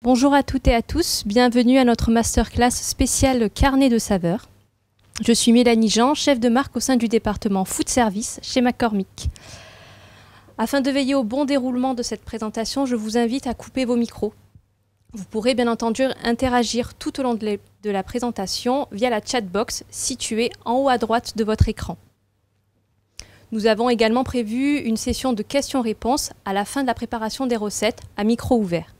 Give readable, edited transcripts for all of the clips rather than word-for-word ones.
Bonjour à toutes et à tous, bienvenue à notre masterclass spéciale carnet de saveurs. Je suis Mélanie Jean, chef de marque au sein du département Food Service chez McCormick. Afin de veiller au bon déroulement de cette présentation, je vous invite à couper vos micros. Vous pourrez bien entendu interagir tout au long de la présentation via la chatbox située en haut à droite de votre écran. Nous avons également prévu une session de questions-réponses à la fin de la préparation des recettes à micro ouvert.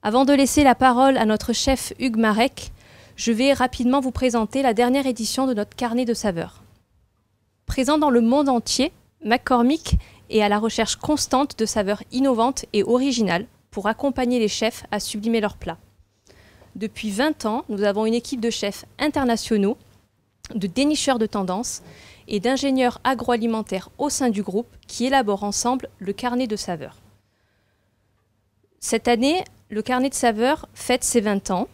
Avant de laisser la parole à notre chef Hugues Marek, je vais rapidement vous présenter la dernière édition de notre carnet de saveurs. Présent dans le monde entier, McCormick est à la recherche constante de saveurs innovantes et originales pour accompagner les chefs à sublimer leurs plats. Depuis 20 ans, nous avons une équipe de chefs internationaux, de dénicheurs de tendances et d'ingénieurs agroalimentaires au sein du groupe qui élaborent ensemble le carnet de saveurs. Cette année, le carnet de saveurs fête ses 20 ans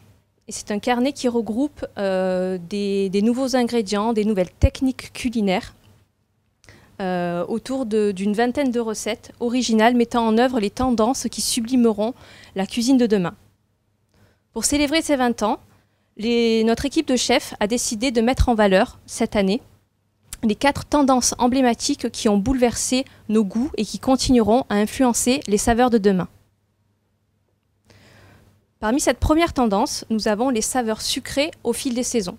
et c'est un carnet qui regroupe des nouveaux ingrédients, des nouvelles techniques culinaires autour d'une vingtaine de recettes originales mettant en œuvre les tendances qui sublimeront la cuisine de demain. Pour célébrer ces 20 ans, notre équipe de chefs a décidé de mettre en valeur cette année les 4 tendances emblématiques qui ont bouleversé nos goûts et qui continueront à influencer les saveurs de demain. Parmi cette première tendance, nous avons les saveurs sucrées au fil des saisons.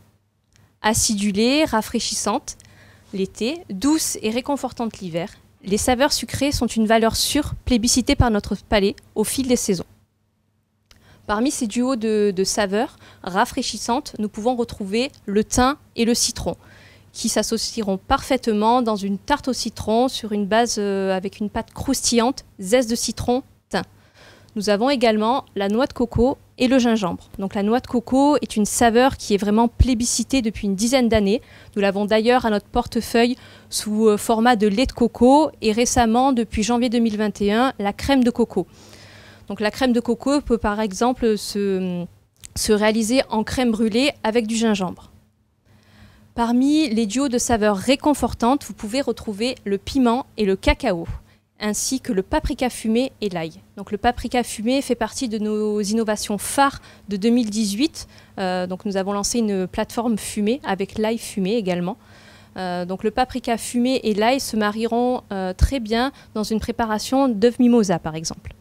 Acidulées, rafraîchissantes l'été, douces et réconfortantes l'hiver, les saveurs sucrées sont une valeur sûre plébiscitée par notre palais au fil des saisons. Parmi ces duos de saveurs rafraîchissantes, nous pouvons retrouver le thym et le citron, qui s'associeront parfaitement dans une tarte au citron sur une base avec une pâte croustillante, zeste de citron, thym. Nous avons également la noix de coco et le gingembre. Donc la noix de coco est une saveur qui est vraiment plébiscitée depuis une dizaine d'années. Nous l'avons d'ailleurs à notre portefeuille sous format de lait de coco et récemment, depuis janvier 2021, la crème de coco. Donc la crème de coco peut par exemple se réaliser en crème brûlée avec du gingembre. Parmi les duos de saveurs réconfortantes, vous pouvez retrouver le piment et le cacao, ainsi que le paprika fumé et l'ail. Donc le paprika fumé fait partie de nos innovations phares de 2018. Donc nous avons lancé une plateforme fumée avec l'ail fumé également. Donc le paprika fumé et l'ail se marieront très bien dans une préparation d'œufs mimosa par exemple.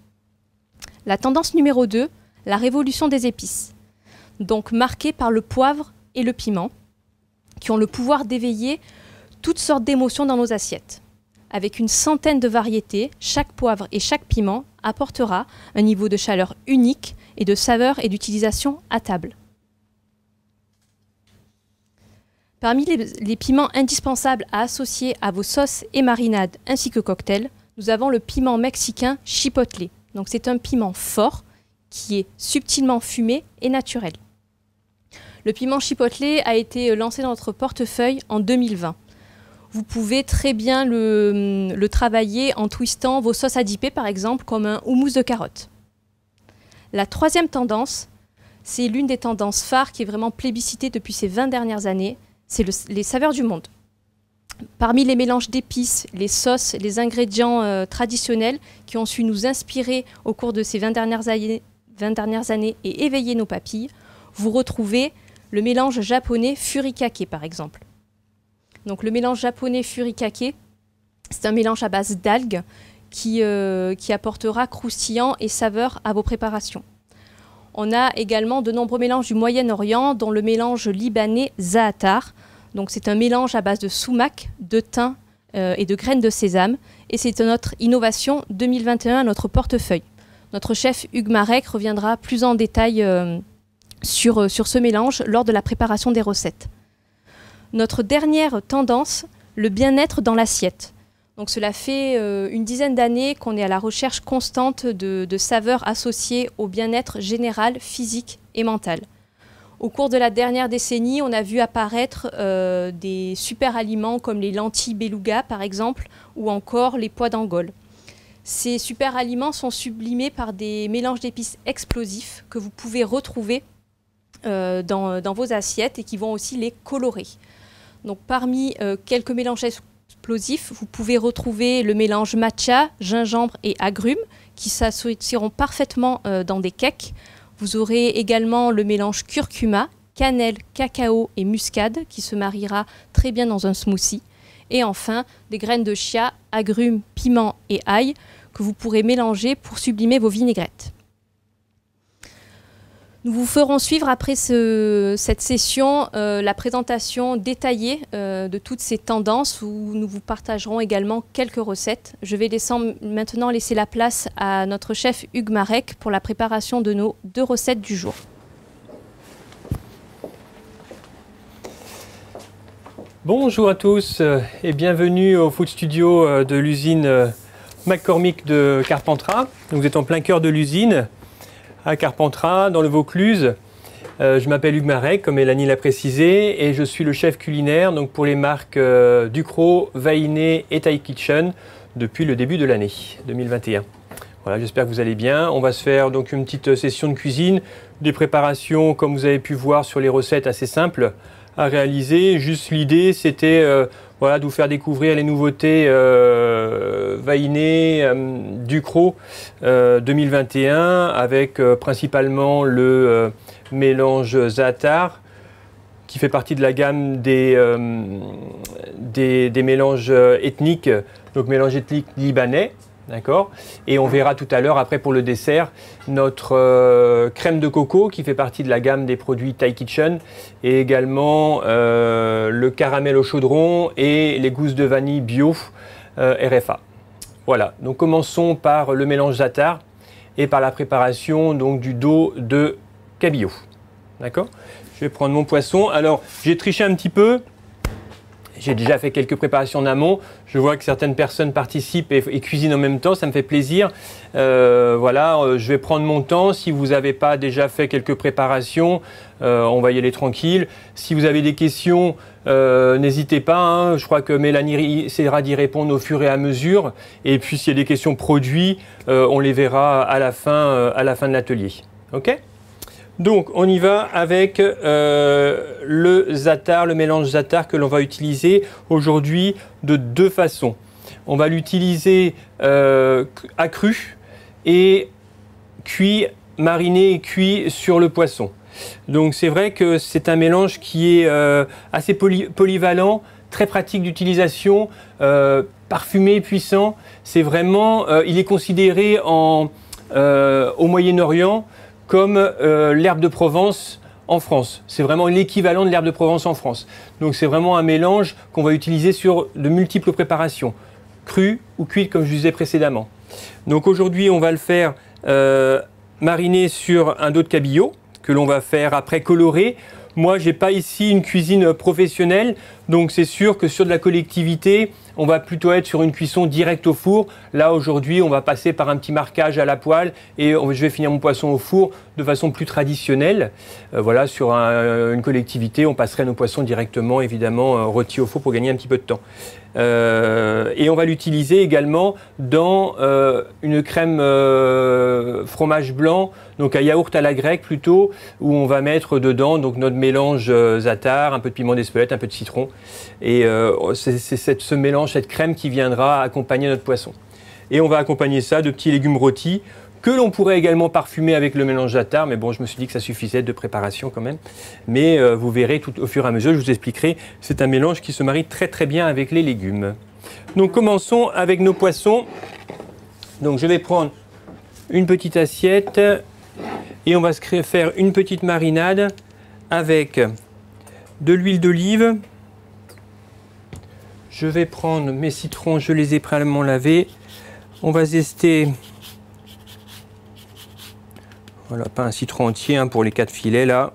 La tendance numéro 2, la révolution des épices. Donc marquée par le poivre et le piment, qui ont le pouvoir d'éveiller toutes sortes d'émotions dans nos assiettes. Avec une centaine de variétés, chaque poivre et chaque piment apportera un niveau de chaleur unique et de saveur et d'utilisation à table. Parmi les piments indispensables à associer à vos sauces et marinades ainsi que cocktails, nous avons le piment mexicain chipotle. Donc c'est un piment fort qui est subtilement fumé et naturel. Le piment chipotle a été lancé dans notre portefeuille en 2020. Vous pouvez très bien le travailler en twistant vos sauces à dipper, par exemple, comme un houmous de carottes. La troisième tendance, c'est l'une des tendances phares qui est vraiment plébiscitée depuis ces 20 dernières années, c'est les saveurs du monde. Parmi les mélanges d'épices, les sauces, les ingrédients traditionnels qui ont su nous inspirer au cours de ces 20 dernières années et éveiller nos papilles, vous retrouvez le mélange japonais furikake, par exemple. Donc le mélange japonais furikake, c'est un mélange à base d'algues qui apportera croustillant et saveur à vos préparations. On a également de nombreux mélanges du Moyen-Orient, dont le mélange libanais za'atar. Donc c'est un mélange à base de sumac, de thym et de graines de sésame. Et c'est notre innovation 2021 à notre portefeuille. Notre chef Hugues Marek reviendra plus en détail sur ce mélange lors de la préparation des recettes. Notre dernière tendance, le bien-être dans l'assiette. Donc cela fait une dizaine d'années qu'on est à la recherche constante de saveurs associées au bien-être général, physique et mental. Au cours de la dernière décennie, on a vu apparaître des super aliments comme les lentilles beluga par exemple, ou encore les pois d'Angole. Ces super aliments sont sublimés par des mélanges d'épices explosifs que vous pouvez retrouver dans vos assiettes et qui vont aussi les colorer. Donc parmi quelques mélanges explosifs, vous pouvez retrouver le mélange matcha, gingembre et agrumes qui s'associeront parfaitement dans des cakes. Vous aurez également le mélange curcuma, cannelle, cacao et muscade qui se mariera très bien dans un smoothie. Et enfin, des graines de chia, agrumes, piment et ail que vous pourrez mélanger pour sublimer vos vinaigrettes. Nous vous ferons suivre après cette session la présentation détaillée de toutes ces tendances où nous vous partagerons également quelques recettes. Je vais maintenant laisser la place à notre chef Hugues Marek pour la préparation de nos 2 recettes du jour. Bonjour à tous et bienvenue au Food Studio de l'usine McCormick de Carpentras. Vous êtes en plein cœur de l'usine à Carpentras, dans le Vaucluse. Je m'appelle Hugues Marek, comme Mélanie l'a précisé, et je suis le chef culinaire donc pour les marques Ducros, Vainé et Thai Kitchen depuis le début de l'année 2021. Voilà, j'espère que vous allez bien. On va se faire donc une petite session de cuisine, des préparations, comme vous avez pu voir sur les recettes, assez simples à réaliser. Juste l'idée, c'était voilà, de vous faire découvrir les nouveautés Vainé, Ducros 2021 avec principalement le mélange za'atar qui fait partie de la gamme des mélanges ethniques, donc mélange ethnique libanais. D'accord. Et on verra tout à l'heure, après pour le dessert, notre crème de coco qui fait partie de la gamme des produits Thai Kitchen et également le caramel au chaudron et les gousses de vanille bio RFA. Voilà, donc commençons par le mélange za'atar et par la préparation donc, du dos de cabillaud. D'accord. Je vais prendre mon poisson. Alors, j'ai triché un petit peu. J'ai déjà fait quelques préparations en amont. Je vois que certaines personnes participent et cuisinent en même temps. Ça me fait plaisir. Voilà, je vais prendre mon temps. Si vous n'avez pas déjà fait quelques préparations, on va y aller tranquille. Si vous avez des questions, n'hésitez pas. Hein. Je crois que Mélanie essaiera d'y répondre au fur et à mesure. Et puis, s'il y a des questions produits, on les verra à la fin de l'atelier. OK ? Donc, on y va avec le za'atar, le mélange za'atar que l'on va utiliser aujourd'hui de 2 façons. On va l'utiliser accru et cuit, mariné et cuit sur le poisson. Donc, c'est vrai que c'est un mélange qui est assez polyvalent, très pratique d'utilisation, parfumé, puissant. C'est vraiment, il est considéré au Moyen-Orient comme l'herbe de Provence en France. C'est vraiment l'équivalent de l'herbe de Provence en France. Donc c'est vraiment un mélange qu'on va utiliser sur de multiples préparations, crues ou cuites comme je disais précédemment. Donc aujourd'hui on va le faire mariner sur un dos de cabillaud que l'on va faire après colorer. Moi j'ai pas ici une cuisine professionnelle, donc c'est sûr que sur de la collectivité, on va plutôt être sur une cuisson directe au four. Là, aujourd'hui, on va passer par un petit marquage à la poêle et je vais finir mon poisson au four de façon plus traditionnelle. Voilà, sur une collectivité, on passerait nos poissons directement, évidemment, rôtis au four pour gagner un petit peu de temps. Et on va l'utiliser également dans une crème fromage blanc, donc un yaourt à la grecque plutôt, où on va mettre dedans donc notre mélange za'atar, un peu de piment d'Espelette, un peu de citron. Et c'est ce mélange, cette crème qui viendra accompagner notre poisson. Et on va accompagner ça de petits légumes rôtis que l'on pourrait également parfumer avec le mélange za'atar, mais bon, je me suis dit que ça suffisait de préparation quand même. Mais vous verrez tout au fur et à mesure, je vous expliquerai, c'est un mélange qui se marie très très bien avec les légumes. Donc commençons avec nos poissons. Donc je vais prendre une petite assiette et on va se faire une petite marinade avec de l'huile d'olive. Je vais prendre mes citrons, je les ai préalablement lavés. On va zester, voilà, pas un citron entier hein, pour les 4 filets là.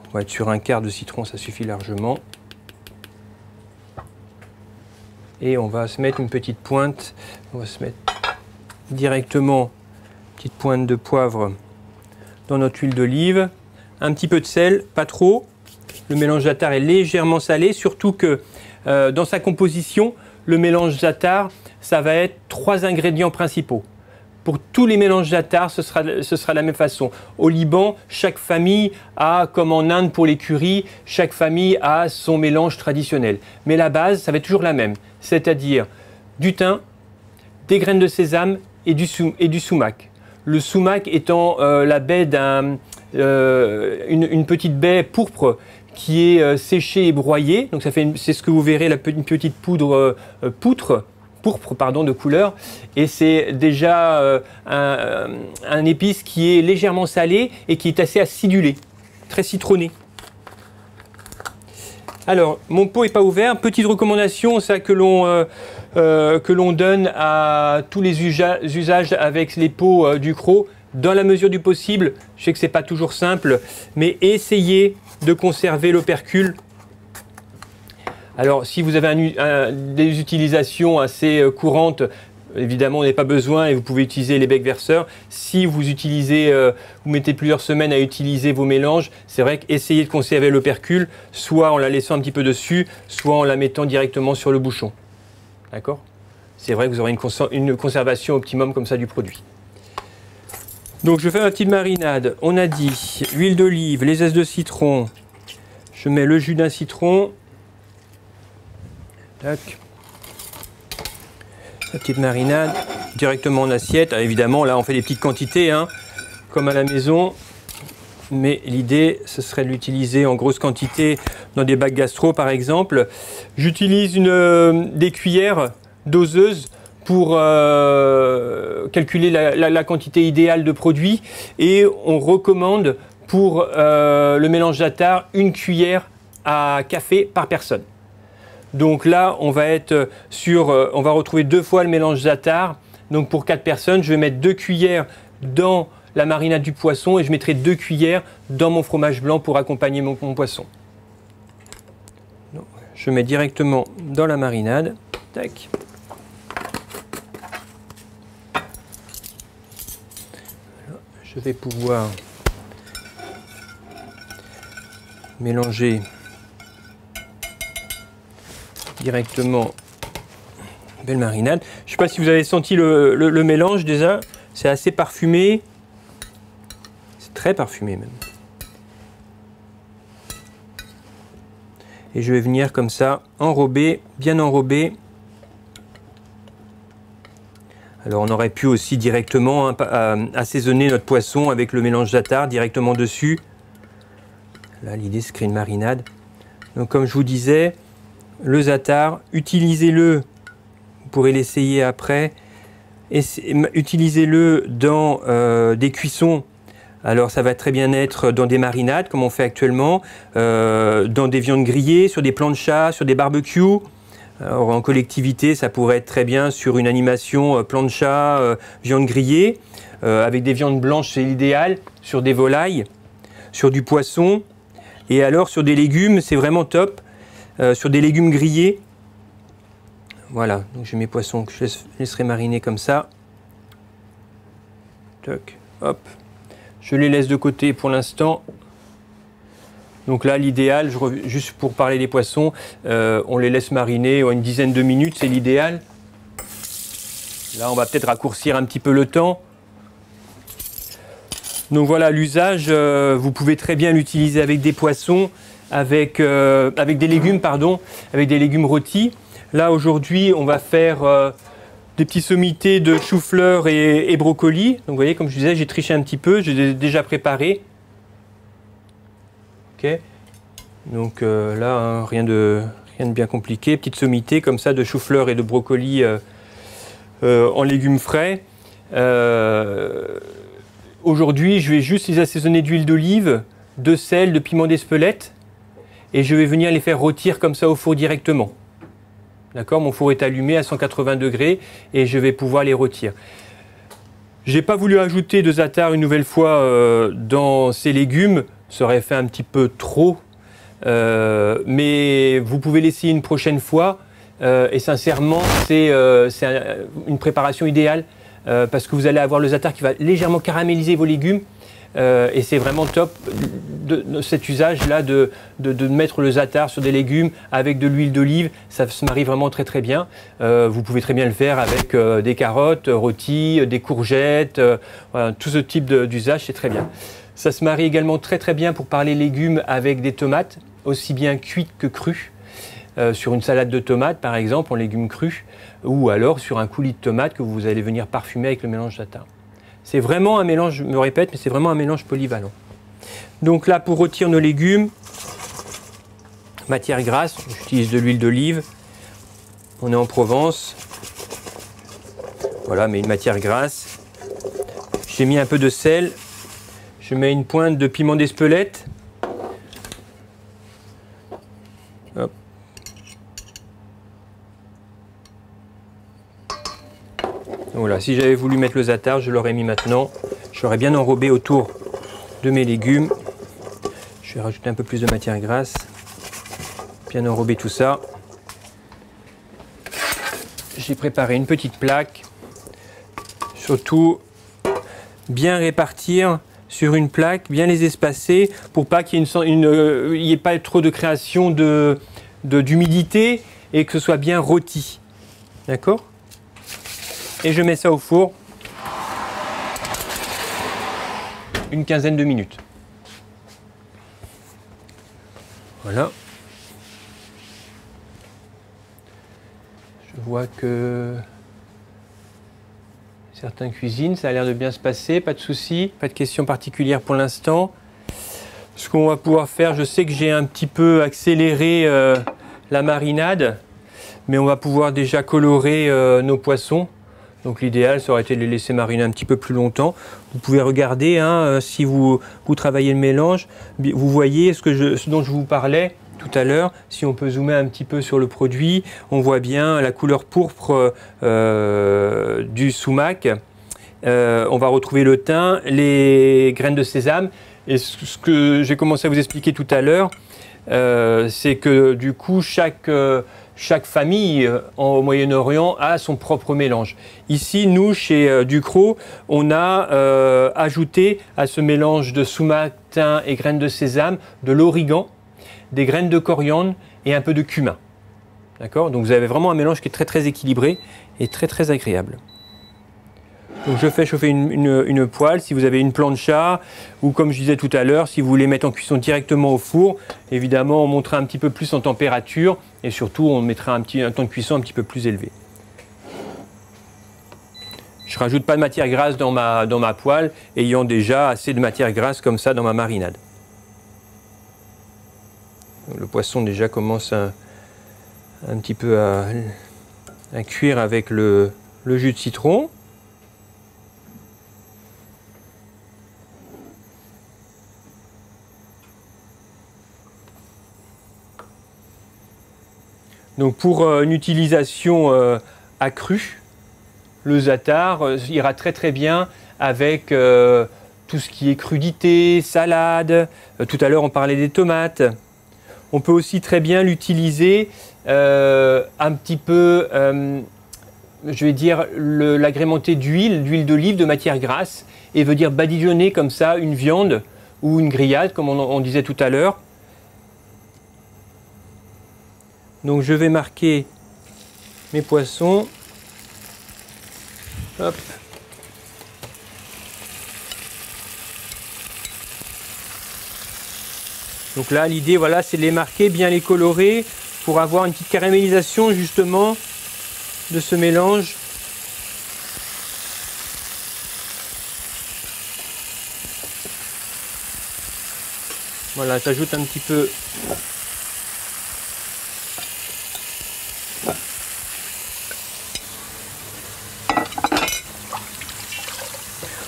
On va être sur un quart de citron, ça suffit largement. Et on va se mettre une petite pointe, on va se mettre directement une petite pointe de poivre dans notre huile d'olive. Un petit peu de sel, pas trop. Le mélange za'atar est légèrement salé, surtout que dans sa composition, le mélange za'atar, ça va être 3 ingrédients principaux. Pour tous les mélanges za'atar, ce sera de la même façon. Au Liban, chaque famille a, comme en Inde pour les currys, chaque famille a son mélange traditionnel. Mais la base, ça va être toujours la même, c'est-à-dire du thym, des graines de sésame et du sumac. Le sumac étant la baie une petite baie pourpre qui est séchée et broyée. Donc c'est ce que vous verrez, une petite poutre pourpre de couleur. Et c'est déjà un épice qui est légèrement salé et qui est assez acidulé, très citronné. Alors, mon pot n'est pas ouvert. Petite recommandation, ça que l'on donne à tous les usages avec les pots Ducros, dans la mesure du possible. Je sais que ce n'est pas toujours simple, mais essayez de conserver l'opercule. Alors, si vous avez des utilisations assez courantes, évidemment, on n'a pas besoin et vous pouvez utiliser les becs verseurs. Si vous vous mettez plusieurs semaines à utiliser vos mélanges, c'est vrai qu'essayez de conserver l'opercule, soit en la laissant un petit peu dessus, soit en la mettant directement sur le bouchon. D'accord? C'est vrai que vous aurez une conservation optimum comme ça du produit. Donc je fais ma petite marinade. On a dit huile d'olive, les zestes de citron. Je mets le jus d'un citron. Tac. La petite marinade directement en assiette. Alors, évidemment, là on fait des petites quantités, hein, comme à la maison. Mais l'idée, ce serait de l'utiliser en grosse quantité dans des bacs gastro, par exemple. J'utilise des cuillères doseuses pour calculer la quantité idéale de produit. Et on recommande pour le mélange d'attar une cuillère à café par personne. Donc là, on va retrouver 2 fois le mélange d'attar. Donc pour 4 personnes, je vais mettre 2 cuillères dans la marinade du poisson et je mettrai 2 cuillères dans mon fromage blanc pour accompagner mon poisson. Donc, je mets directement dans la marinade. Tac. Je vais pouvoir mélanger directement belle marinade. Je ne sais pas si vous avez senti le mélange déjà, c'est assez parfumé, c'est très parfumé même. Et je vais venir comme ça enrober, bien enrober. Alors on aurait pu aussi directement assaisonner notre poisson avec le mélange d'attar directement dessus. Là l'idée c'est de créer une marinade. Donc comme je vous disais, le za'atar, utilisez-le, vous pourrez l'essayer après, utilisez-le dans des cuissons. Alors ça va très bien être dans des marinades comme on fait actuellement, dans des viandes grillées, sur des planchas, sur des barbecues. Alors en collectivité, ça pourrait être très bien sur une animation plancha, viande grillée, avec des viandes blanches, c'est l'idéal, sur des volailles, sur du poisson, et alors sur des légumes, c'est vraiment top. Sur des légumes grillés. Voilà, donc j'ai mes poissons que je laisserai mariner comme ça. Toc, hop. Je les laisse de côté pour l'instant. Donc là, l'idéal, juste pour parler des poissons, on les laisse mariner une dizaine de minutes, c'est l'idéal. Là, on va peut-être raccourcir un petit peu le temps. Donc voilà, l'usage, vous pouvez très bien l'utiliser avec des poissons, avec des légumes, avec des légumes rôtis. Là, aujourd'hui, on va faire des petits sommités de chou-fleur et brocoli. Donc, vous voyez, comme je disais, j'ai triché un petit peu, j'ai déjà préparé. Ok. Donc là, hein, rien de bien compliqué. Petite sommité comme ça de chou-fleur et de brocoli en légumes frais. Aujourd'hui, je vais juste les assaisonner d'huile d'olive, de sel, de piment d'Espelette. Et je vais venir les faire rôtir comme ça au four directement. D'accord? Mon four est allumé à 180 degrés et je vais pouvoir les rôtir. Je n'ai pas voulu ajouter de za'atar une nouvelle fois dans ces légumes. Ça aurait fait un petit peu trop. Mais vous pouvez l'essayer une prochaine fois. Et sincèrement, c'est une préparation idéale parce que vous allez avoir le za'atar qui va légèrement caraméliser vos légumes. Et c'est vraiment top de cet usage-là de mettre le za'atar sur des légumes avec de l'huile d'olive. Ça se marie vraiment très très bien. Vous pouvez très bien le faire avec des carottes rôties, des courgettes, voilà, tout ce type d'usage, c'est très bien. Ça se marie également très très bien pour parler légumes avec des tomates, aussi bien cuites que crues. sur une salade de tomates par exemple, en légumes crus, ou alors sur un coulis de tomates que vous allez venir parfumer avec le mélange d'attar. C'est vraiment un mélange, je me répète, mais c'est vraiment un mélange polyvalent. Donc là, pour rôtir nos légumes, matière grasse, j'utilise de l'huile d'olive. On est en Provence. Voilà, mais une matière grasse. J'ai mis un peu de sel. Je mets une pointe de piment d'Espelette. Hop. Voilà, si j'avais voulu mettre le za'atar, je l'aurais mis maintenant. Je l'aurais bien enrobé autour de mes légumes. Je vais rajouter un peu plus de matière grasse. Bien enrober tout ça. J'ai préparé une petite plaque. Surtout, bien répartir sur une plaque, bien les espacer pour pas qu'il y ait pas trop de création d'humidité et que ce soit bien rôti. D'accord? Et je mets ça au four une quinzaine de minutes. Voilà. Je vois que certains cuisinent, ça a l'air de bien se passer, pas de soucis, pas de questions particulières pour l'instant. Ce qu'on va pouvoir faire, je sais que j'ai un petit peu accéléré la marinade, mais on va pouvoir déjà colorer nos poissons. Donc l'idéal, ça aurait été de les laisser mariner un petit peu plus longtemps. Vous pouvez regarder, hein, si vous travaillez le mélange, vous voyez ce dont je vous parlais tout à l'heure. Si on peut zoomer un petit peu sur le produit, on voit bien la couleur pourpre du sumac. On va retrouver le thym, les graines de sésame. Et ce que j'ai commencé à vous expliquer tout à l'heure, c'est que du coup, chaque famille au Moyen-Orient a son propre mélange. Ici, nous, chez Ducros, on a ajouté à ce mélange de sumac, thym et graines de sésame de l'origan, des graines de coriandre et un peu de cumin. D'accord? Donc vous avez vraiment un mélange qui est très très équilibré et très très agréable. Donc je fais chauffer une poêle, si vous avez une plancha, ou comme je disais tout à l'heure, si vous voulez mettre en cuisson directement au four, évidemment on montera un petit peu plus en température et surtout on mettra un temps de cuisson un petit peu plus élevé. Je ne rajoute pas de matière grasse dans ma poêle, ayant déjà assez de matière grasse comme ça dans ma marinade. Le poisson déjà commence un petit peu à cuire avec le jus de citron. Donc pour une utilisation accrue, le za'atar ira très très bien avec tout ce qui est crudité, salade. Tout à l'heure on parlait des tomates. On peut aussi très bien l'utiliser un petit peu, je vais dire, l'agrémenter d'huile d'olive, de matière grasse, et veut dire badigeonner comme ça une viande ou une grillade, comme on disait tout à l'heure. Donc je vais marquer mes poissons. Hop. Donc là, l'idée, voilà, c'est de les marquer, bien les colorer pour avoir une petite caramélisation justement de ce mélange. Voilà, j'ajoute un petit peu.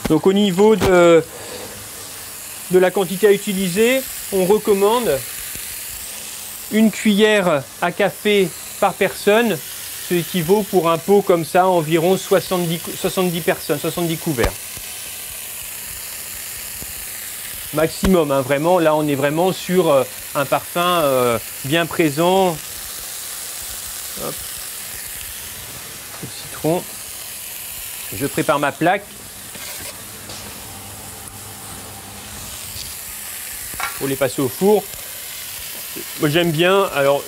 Donc au niveau de la quantité à utiliser, on recommande une cuillère à café par personne, ce qui équivaut pour un pot comme ça à environ 70 personnes, 70 couverts. Maximum, hein, vraiment, là on est vraiment sur un parfum bien présent. Hop. Le citron. Je prépare ma plaque. Pour les passer au four. Moi j'aime bien, alors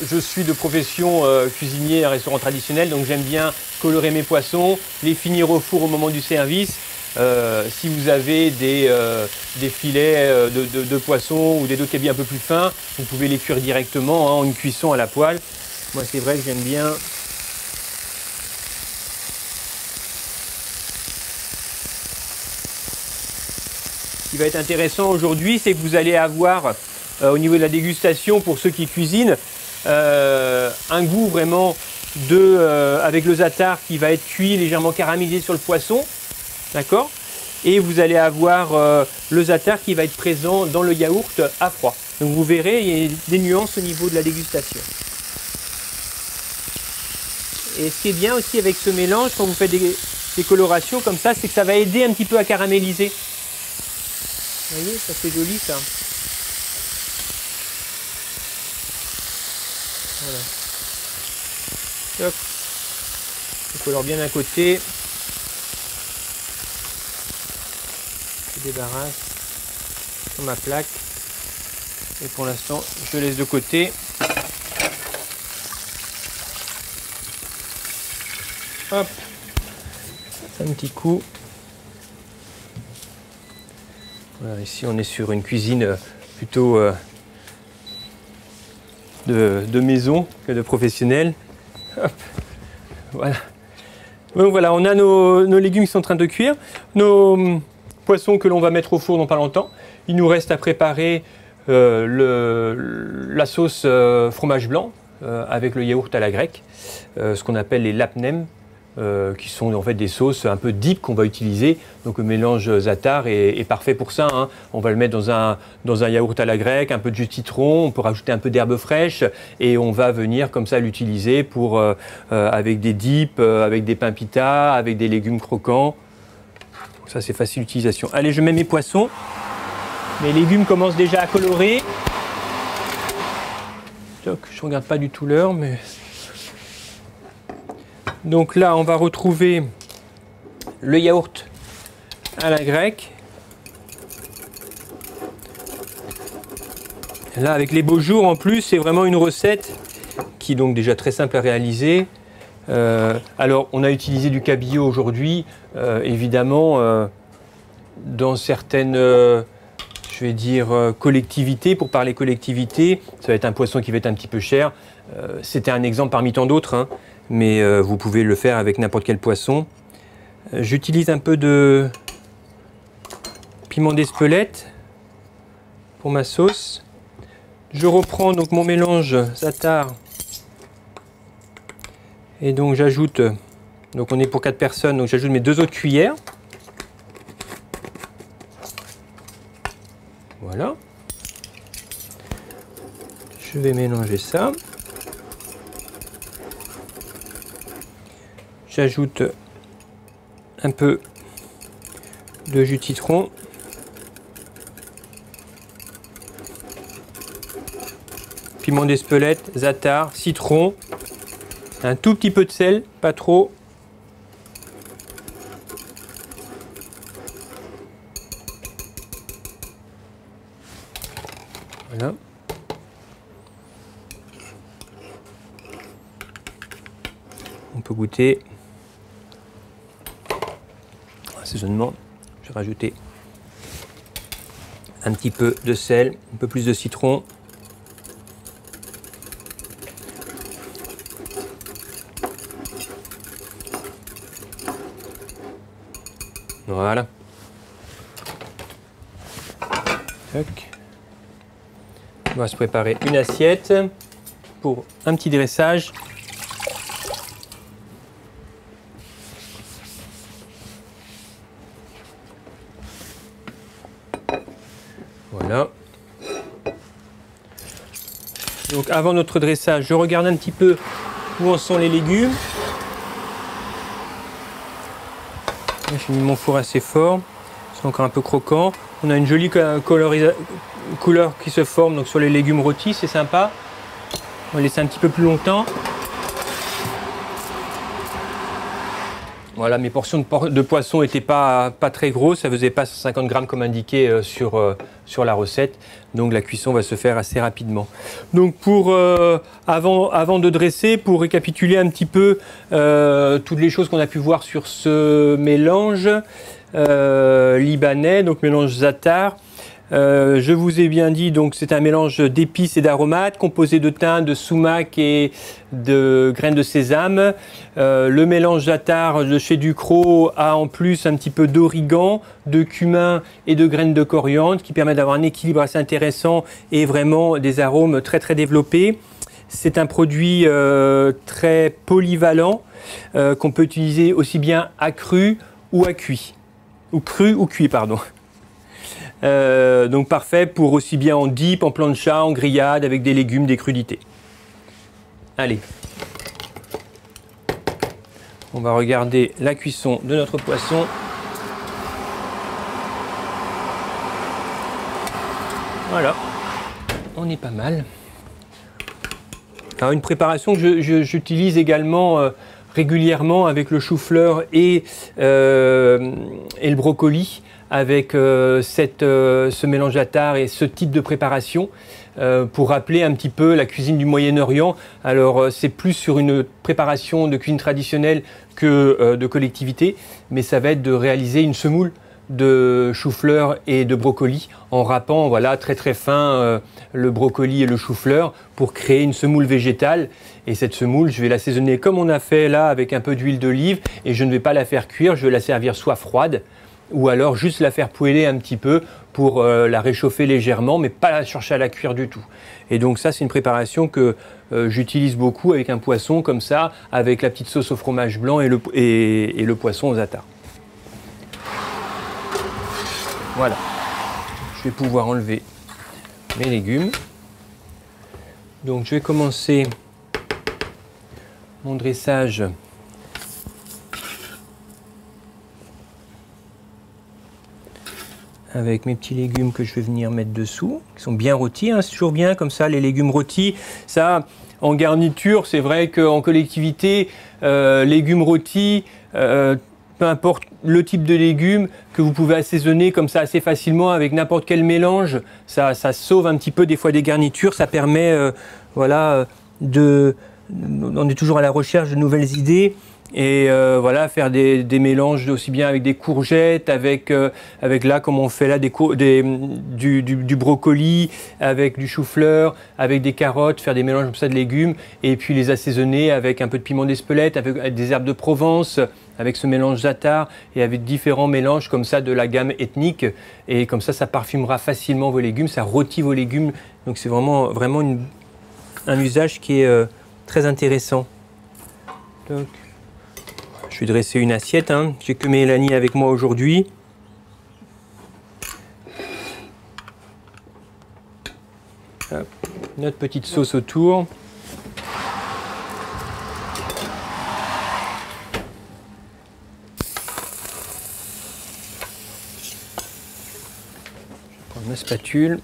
je suis de profession cuisinier à restaurant traditionnel, donc j'aime bien colorer mes poissons, les finir au four au moment du service, Si vous avez des filets de poisson ou des dos de cabillaud un peu plus fins, vous pouvez les cuire directement en une cuisson à la poêle. Moi, c'est vrai que j'aime bien. Ce qui va être intéressant aujourd'hui, c'est que vous allez avoir, au niveau de la dégustation, pour ceux qui cuisinent, un goût vraiment avec le za'atar qui va être cuit, légèrement caramélisé sur le poisson. D'accord? Et vous allez avoir le za'atar qui va être présent dans le yaourt à froid. Donc vous verrez, il y a des nuances au niveau de la dégustation. Et ce qui est bien aussi avec ce mélange, quand vous faites des colorations comme ça, c'est que ça va aider un petit peu à caraméliser. Vous voyez, ça fait joli ça. Voilà. Hop. On colore bien d'un côté. Je débarrasse sur ma plaque. Et pour l'instant, je laisse de côté. Hop. Un petit coup. Voilà, ici, on est sur une cuisine plutôt de maison que de professionnel. Hop. Voilà. Donc voilà, on a nos légumes qui sont en train de cuire. Nos poissons que l'on va mettre au four dans pas longtemps. Il nous reste à préparer la sauce fromage blanc avec le yaourt à la grecque, ce qu'on appelle les lapnem, qui sont en fait des sauces un peu deep qu'on va utiliser. Donc le mélange za'atar est parfait pour ça, hein. On va le mettre dans un yaourt à la grecque, un peu de jus de citron, on peut rajouter un peu d'herbes fraîches et on va venir comme ça l'utiliser pour avec des dips, avec des pains pita, avec des légumes croquants. Ça c'est facile d'utilisation. Allez, je mets mes poissons. Mes légumes commencent déjà à colorer. Donc, je ne regarde pas du tout l'heure, mais... Donc là, on va retrouver le yaourt à la grecque. Et là, avec les beaux jours, en plus, c'est vraiment une recette qui est donc déjà très simple à réaliser. Alors, on a utilisé du cabillaud aujourd'hui, évidemment, dans certaines... je vais dire collectivité, pour parler collectivité, ça va être un poisson qui va être un petit peu cher. C'était un exemple parmi tant d'autres, hein, mais vous pouvez le faire avec n'importe quel poisson. J'utilise un peu de piment d'Espelette pour ma sauce. Je reprends donc mon mélange za'atar et donc j'ajoute, donc on est pour 4 personnes, donc j'ajoute mes 2 autres cuillères. Voilà. Je vais mélanger ça. J'ajoute un peu de jus de citron. Piment d'Espelette, za'atar, citron. Un tout petit peu de sel, pas trop. Voilà. On peut goûter. Assaisonnement, je vais rajouter un petit peu de sel, un peu plus de citron. Voilà. Tac. On va se préparer une assiette pour un petit dressage. Voilà. Donc avant notre dressage, je regarde un petit peu où en sont les légumes. J'ai mis mon four assez fort, c'est encore un peu croquant. On a une jolie couleur qui se forme donc sur les légumes rôtis, c'est sympa. On va laisser un petit peu plus longtemps. Voilà, mes portions de poisson n'étaient pas très grosses, ça ne faisait pas 150 grammes comme indiqué sur la recette. Donc la cuisson va se faire assez rapidement. Donc avant de dresser, pour récapituler un petit peu toutes les choses qu'on a pu voir sur ce mélange libanais, donc mélange za'atar. Je vous ai bien dit, donc c'est un mélange d'épices et d'aromates composé de thym, de sumac et de graines de sésame. Le mélange za'atar de chez Ducros a en plus un petit peu d'origan, de cumin et de graines de coriandre qui permet d'avoir un équilibre assez intéressant et vraiment des arômes très très développés. C'est un produit très polyvalent qu'on peut utiliser aussi bien à cru ou à cuit. Ou cru ou cuit, pardon. Donc parfait pour aussi bien en dip, en plancha, en grillade, avec des légumes, des crudités. Allez. On va regarder la cuisson de notre poisson. Voilà. On est pas mal. Alors une préparation que j'utilise également régulièrement avec le chou-fleur et le brocoli, avec ce mélange za'atar et ce type de préparation pour rappeler un petit peu la cuisine du Moyen-Orient. Alors c'est plus sur une préparation de cuisine traditionnelle que de collectivité, mais ça va être de réaliser une semoule de chou-fleur et de brocoli en râpant voilà, très très fin le brocoli et le chou-fleur pour créer une semoule végétale. Et cette semoule, je vais l'assaisonner comme on a fait là avec un peu d'huile d'olive et je ne vais pas la faire cuire, je vais la servir soit froide ou alors juste la faire poêler un petit peu pour la réchauffer légèrement, mais pas la chercher à la cuire du tout. Et donc ça, c'est une préparation que j'utilise beaucoup avec un poisson comme ça, avec la petite sauce au fromage blanc et le poisson au za'atar. Voilà, je vais pouvoir enlever mes légumes. Donc je vais commencer mon dressage avec mes petits légumes que je vais venir mettre dessous, qui sont bien rôtis, hein, c'est toujours bien comme ça, les légumes rôtis. Ça, en garniture, c'est vrai qu'en collectivité, légumes rôtis, peu importe le type de légumes que vous pouvez assaisonner comme ça assez facilement avec n'importe quel mélange, ça sauve un petit peu des fois des garnitures, ça permet, voilà, on est toujours à la recherche de nouvelles idées. Et voilà, faire des mélanges aussi bien avec des courgettes, avec là comme on fait là du brocoli, avec du chou-fleur, avec des carottes, faire des mélanges comme ça de légumes et puis les assaisonner avec un peu de piment d'Espelette, avec des herbes de Provence, avec ce mélange za'atar et avec différents mélanges comme ça de la gamme ethnique. Et comme ça parfumera facilement vos légumes, ça rôtit vos légumes. Donc c'est vraiment un usage qui est très intéressant. Donc, je vais dresser une assiette, hein. J'ai que Mélanie avec moi aujourd'hui. Notre petite sauce autour. Je prends ma spatule.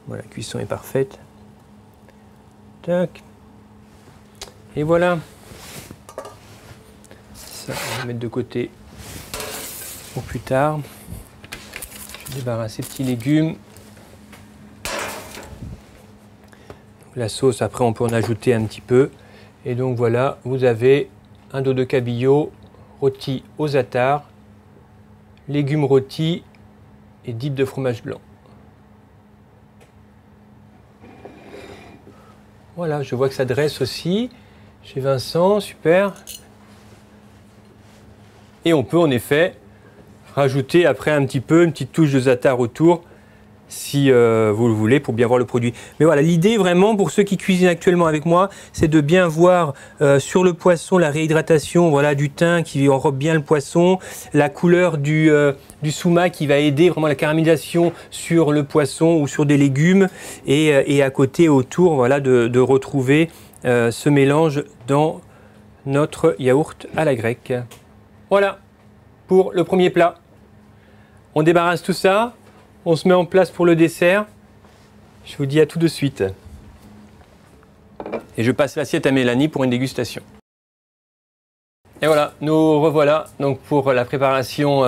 Voilà, la cuisson est parfaite. Tac. Et voilà. Ça, on va mettre de côté pour plus tard. Je débarrasse ces petits légumes. La sauce, après, on peut en ajouter un petit peu. Et donc voilà, vous avez un dos de cabillaud rôti au za'atar, légumes rôtis et dip de fromage blanc. Voilà, je vois que ça dresse aussi chez Vincent, super. Et on peut en effet rajouter après un petit peu, une petite touche de za'atar autour, si vous le voulez, pour bien voir le produit. Mais voilà, l'idée vraiment pour ceux qui cuisinent actuellement avec moi, c'est de bien voir sur le poisson la réhydratation, voilà, du thym qui enrobe bien le poisson, la couleur du sumac qui va aider vraiment la caramélisation sur le poisson ou sur des légumes, et à côté, autour, voilà, de retrouver ce mélange dans notre yaourt à la grecque. Voilà pour le premier plat. On débarrasse tout ça. On se met en place pour le dessert. Je vous dis à tout de suite. Et je passe l'assiette à Mélanie pour une dégustation. Et voilà, nous revoilà donc pour la préparation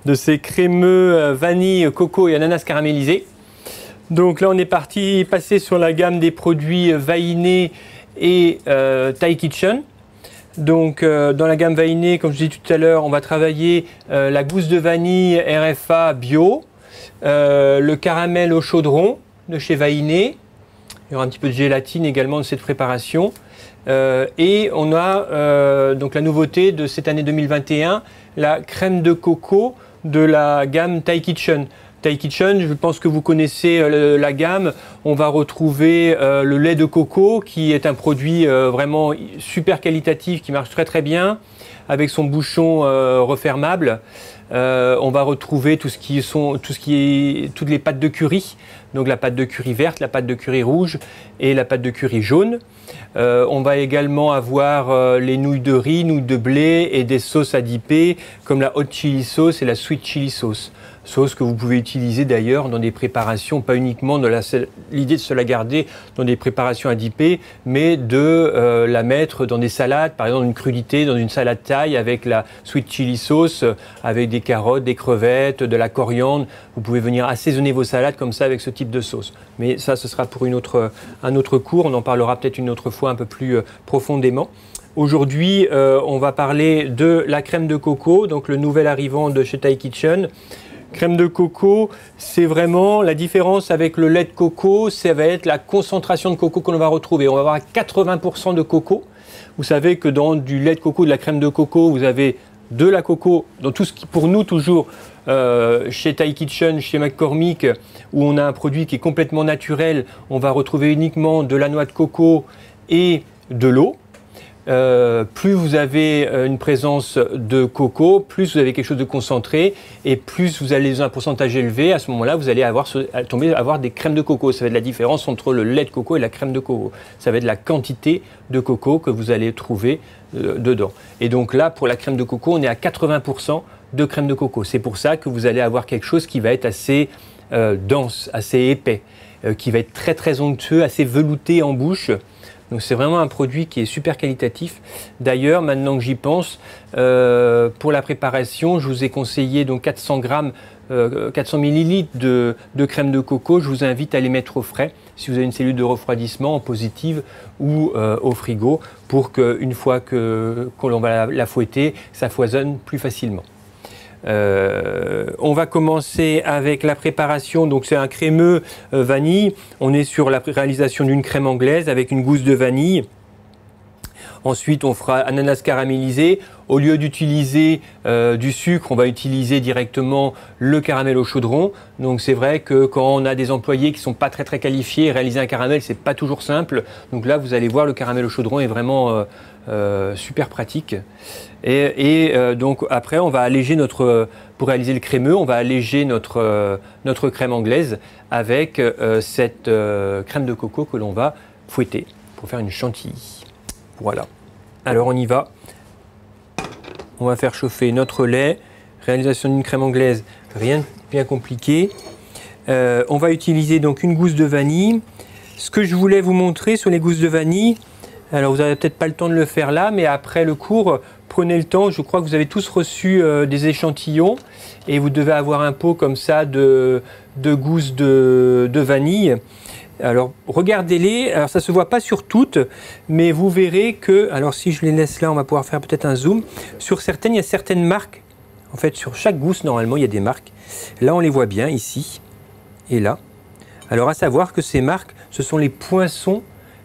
de ces crémeux vanille, coco et ananas caramélisés. Donc là, on est passé sur la gamme des produits Vainé et Thai Kitchen. Donc dans la gamme Vainé, comme je disais tout à l'heure, on va travailler la gousse de vanille RFA bio, le caramel au chaudron de chez Vainé. Il y aura un petit peu de gélatine également de cette préparation. Et on a donc la nouveauté de cette année 2021, la crème de coco de la gamme Thai Kitchen. Thai Kitchen, je pense que vous connaissez la gamme. On va retrouver le lait de coco qui est un produit vraiment super qualitatif qui marche très très bien avec son bouchon refermable. On va retrouver toutes les pâtes de curry, donc la pâte de curry verte, la pâte de curry rouge et la pâte de curry jaune. On va également avoir les nouilles de riz, nouilles de blé et des sauces à dipper comme la hot chili sauce et la sweet chili sauce. Sauce que vous pouvez utiliser d'ailleurs dans des préparations, pas uniquement dans l'idée de se la garder dans des préparations à dipper, mais de la mettre dans des salades, par exemple une crudité dans une salade thaï avec la sweet chili sauce, avec des carottes, des crevettes, de la coriandre. Vous pouvez venir assaisonner vos salades comme ça avec ce type de sauce. Mais ça, ce sera pour un autre cours, on en parlera peut-être une autre fois un peu plus profondément. Aujourd'hui, on va parler de la crème de coco, donc le nouvel arrivant de chez Thai Kitchen. Crème de coco, c'est vraiment la différence avec le lait de coco, ça va être la concentration de coco que l'on va retrouver. On va avoir 80% de coco. Vous savez que dans du lait de coco, de la crème de coco, vous avez de la coco, dans tout ce qui, pour nous toujours, chez Thai Kitchen, chez McCormick, où on a un produit qui est complètement naturel, on va retrouver uniquement de la noix de coco et de l'eau. Plus vous avez une présence de coco, plus vous avez quelque chose de concentré et plus vous allez dans un pourcentage élevé, à ce moment-là, vous allez avoir des crèmes de coco. Ça va être la différence entre le lait de coco et la crème de coco. Ça va être la quantité de coco que vous allez trouver dedans. Et donc là, pour la crème de coco, on est à 80% de crème de coco. C'est pour ça que vous allez avoir quelque chose qui va être assez dense, assez épais, qui va être très très onctueux, assez velouté en bouche. Donc c'est vraiment un produit qui est super qualitatif. D'ailleurs, maintenant que j'y pense, pour la préparation, je vous ai conseillé donc 400 ml de crème de coco. Je vous invite à les mettre au frais si vous avez une cellule de refroidissement en positive ou au frigo pour qu'une fois qu'on va la fouetter, ça foisonne plus facilement. On va commencer avec la préparation, donc c'est un crémeux vanille. On est sur la réalisation d'une crème anglaise avec une gousse de vanille. Ensuite, on fera ananas caramélisé. Au lieu d'utiliser du sucre, on va utiliser directement le caramel au chaudron. Donc c'est vrai que quand on a des employés qui ne sont pas très très qualifiés, réaliser un caramel, c'est pas toujours simple. Donc là, vous allez voir, le caramel au chaudron est vraiment super pratique. Et donc après, on va alléger pour réaliser le crémeux, on va alléger notre crème anglaise avec cette crème de coco que l'on va fouetter pour faire une chantilly. Voilà. Alors on y va. On va faire chauffer notre lait. Réalisation d'une crème anglaise, rien de bien compliqué. On va utiliser donc une gousse de vanille. Ce que je voulais vous montrer sur les gousses de vanille, alors vous n'avez peut-être pas le temps de le faire là, mais après le cours, prenez le temps. Je crois que vous avez tous reçu des échantillons et vous devez avoir un pot comme ça de gousses de vanille. Alors regardez-les, alors ça ne se voit pas sur toutes, mais vous verrez que, alors si je les laisse là, on va pouvoir faire peut-être un zoom. Sur certaines, il y a certaines marques. En fait, sur chaque gousse, normalement, il y a des marques. Là, on les voit bien, ici et là. Alors à savoir que ces marques, ce sont les poinçons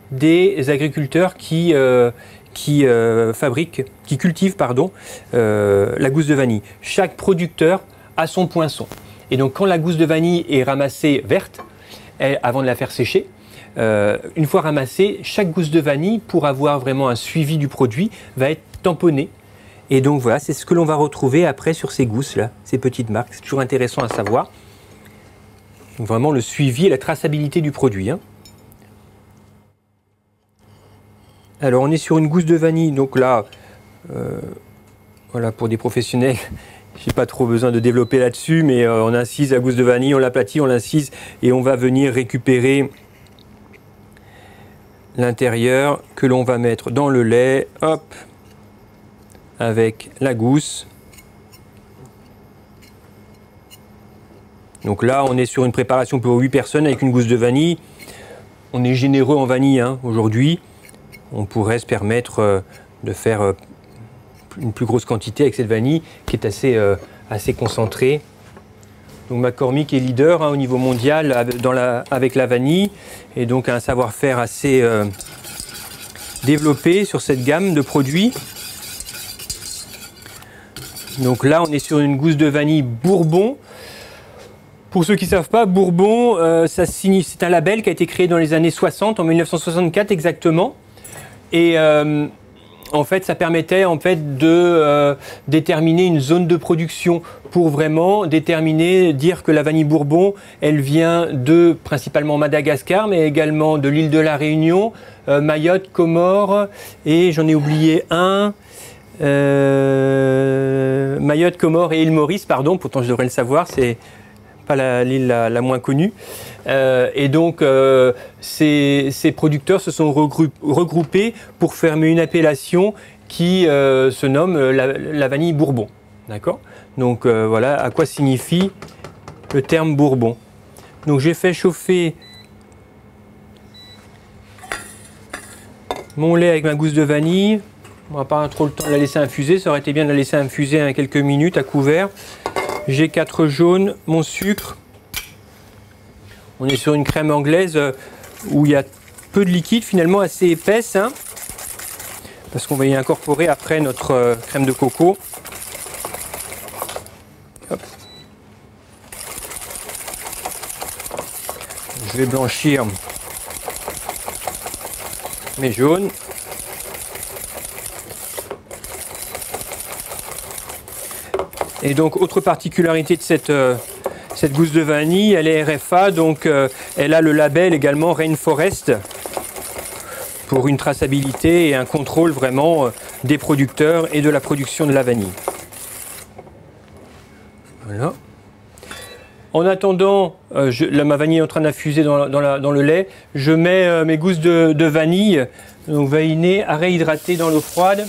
des agriculteurs qui cultivent la gousse de vanille. Chaque producteur a son poinçon. Et donc quand la gousse de vanille est ramassée verte, avant de la faire sécher, une fois ramassée, chaque gousse de vanille, pour avoir vraiment un suivi du produit, va être tamponnée. Et donc voilà, c'est ce que l'on va retrouver après sur ces gousses-là, ces petites marques. C'est toujours intéressant à savoir. Donc vraiment le suivi et la traçabilité du produit. Alors on est sur une gousse de vanille, donc là, voilà, pour des professionnels, je n'ai pas trop besoin de développer là-dessus, mais on incise la gousse de vanille, on l'aplatit, on l'incise et on va venir récupérer l'intérieur que l'on va mettre dans le lait, hop, avec la gousse. Donc là, on est sur une préparation pour 8 personnes avec une gousse de vanille. On est généreux en vanille hein, aujourd'hui. On pourrait se permettre de faire une plus grosse quantité avec cette vanille qui est assez concentrée. Donc McCormick est leader hein, au niveau mondial avec la vanille et donc a un savoir-faire assez développé sur cette gamme de produits. Donc là, on est sur une gousse de vanille Bourbon. Pour ceux qui ne savent pas, Bourbon, c'est un label qui a été créé dans les années 60, en 1964 exactement. Et en fait, ça permettait en fait, de déterminer une zone de production pour vraiment dire que la vanille Bourbon, elle vient de principalement Madagascar, mais également de l'île de la Réunion, Mayotte, Comores, et j'en ai oublié un. Mayotte, Comores et île Maurice, pardon, pourtant je devrais le savoir, c'est pas l'île la moins connue. Et donc, ces producteurs se sont regroupés pour former une appellation qui se nomme la vanille Bourbon. D'accord ? Donc, voilà à quoi signifie le terme Bourbon. Donc, j'ai fait chauffer mon lait avec ma gousse de vanille. On n'a pas trop le temps de la laisser infuser. Ça aurait été bien de la laisser infuser quelques minutes à couvert. J'ai 4 jaunes, mon sucre. On est sur une crème anglaise où il y a peu de liquide, finalement assez épaisse, hein, parce qu'on va y incorporer après notre crème de coco. Hop. Je vais blanchir mes jaunes. Et donc, autre particularité de cette gousse de vanille, elle est RFA, donc elle a le label également Rainforest pour une traçabilité et un contrôle vraiment des producteurs et de la production de la vanille. Voilà. En attendant, ma vanille est en train d'infuser dans le lait, je mets mes gousses de vanille, donc vanillées à réhydrater dans l'eau froide.